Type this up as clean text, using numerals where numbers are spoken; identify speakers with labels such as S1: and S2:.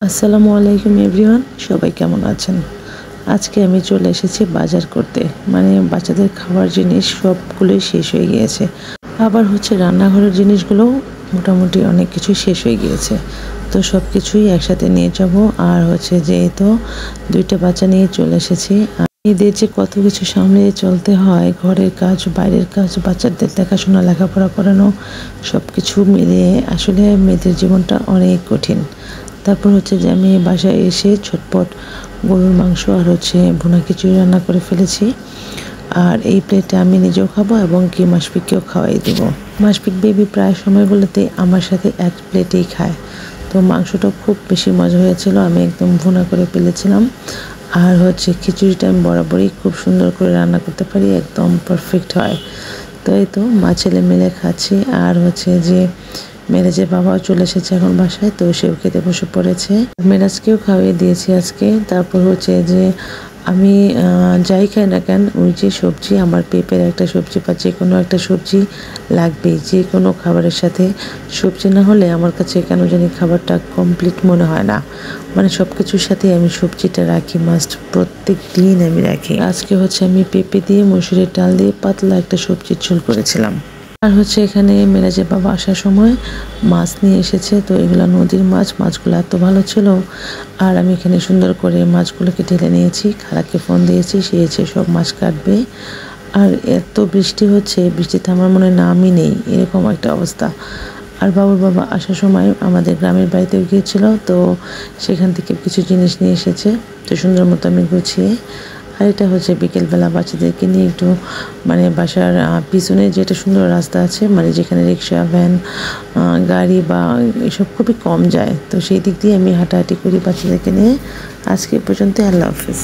S1: আসসালামু আলাইকুম এভরিওয়ান, সবাই কেমন আছেন? আজকে আমি চলে এসেছি বাজার করতে। বাচ্চাদের খাবার জিনিস সবগুলোই শেষ হয়ে গিয়েছে। আবার রান্নাঘরের জিনিসগুলোও মোটামুটি অনেক কিছুই শেষ হয়ে গিয়েছে। তো সব কিছুই একসাথে নিয়ে যাব। আর যেহেতু দুইটা বাচ্চা নিয়ে চলে এসেছি, এদের যে কত কিছু সামনে চলতে হয়, ঘরের কাজ, বাইরের কাজ, বাচ্চাদের দেখাশোনা, লেখাপড়া করানো, সব কিছু মিলিয়ে আসলে মেয়েদের জীবনটা অনেক কঠিন। তারপর আমি বাসায় এসে ঝটপট গরুর মাংস আর ভুনা খিচুড়ি রান্না করে ফেলেছি। আর এই প্লেটে আমি নিজেও খাবো এবং কি মাসফিককেও খাওয়াই দেব। মাসফিক বেবি প্রায় সময়গুলোতে আমার সাথে এক প্লেটেই খায়। তো মাংসটা খুব বেশি মজা হয়েছিল, আমি একদম ভুনা করে ফেলেছিলাম। আর খিচুড়িটা আমি বরাবরই খুব সুন্দর করে রান্না করতে পারি, একদম পারফেক্ট হয়। তো এই তো মা ছেলে মিলে খাচ্ছি। আর মেরাজের বাবাও চলে এসেছে এখন বাসায়, তো সেও খেতে বসে পড়েছে। মেরাজকেও খাওয়িয়ে দিয়েছি আজকে। তারপর আমি যাই খাই না কেন, ওই যে সবজি, আমার পেঁপের একটা সবজি বা যে কোনো একটা সবজি লাগবেই। যে কোনো খাবারের সাথে সবজি না হলে আমার কাছে কেন জানি খাবারটা কমপ্লিট মনে হয় না। সব কিছুর সাথে আমি সবজিটা রাখি, মাস্ট, প্রত্যেক দিন আমি রাখি। আজকে আমি পেঁপে দিয়ে মসুরের ডাল দিয়ে পাতলা একটা সবজির ঝোল করেছিলাম। আর এখানে মেরাজের বাবা আসার সময় মাছ নিয়ে এসেছে। তো এগুলো নদীর মাছ, মাছগুলো এত ভালো ছিল। আর আমি এখানে সুন্দর করে মাছগুলোকে ঢেলে নিয়েছি, খালাকে ফোন দিয়েছি, সে এসে সব মাছ কাটবে। আর এত বৃষ্টি হচ্ছে, বৃষ্টিতে আমার মনে নামই নেই, এরকম একটা অবস্থা। আর বাবুর বাবা আসার সময় আমাদের গ্রামের বাড়িতেও গিয়েছিল, তো সেখান থেকে কিছু জিনিস নিয়ে এসেছে। তো সুন্দর মতো আমি গুছিয়ে, আর এটা বিকেলবেলা বাচ্চাদেরকে নিয়ে একটু বাসার পিছনে যেটা সুন্দর রাস্তা আছে, যেখানে রিক্সা, ভ্যান, গাড়ি বা এসব খুবই কম যায়, তো সেই দিক দিয়ে আমি হাঁটাহাঁটি করি বাচ্চাদেরকে নিয়ে। আজকে পর্যন্ত, আল্লাহ হাফিজ।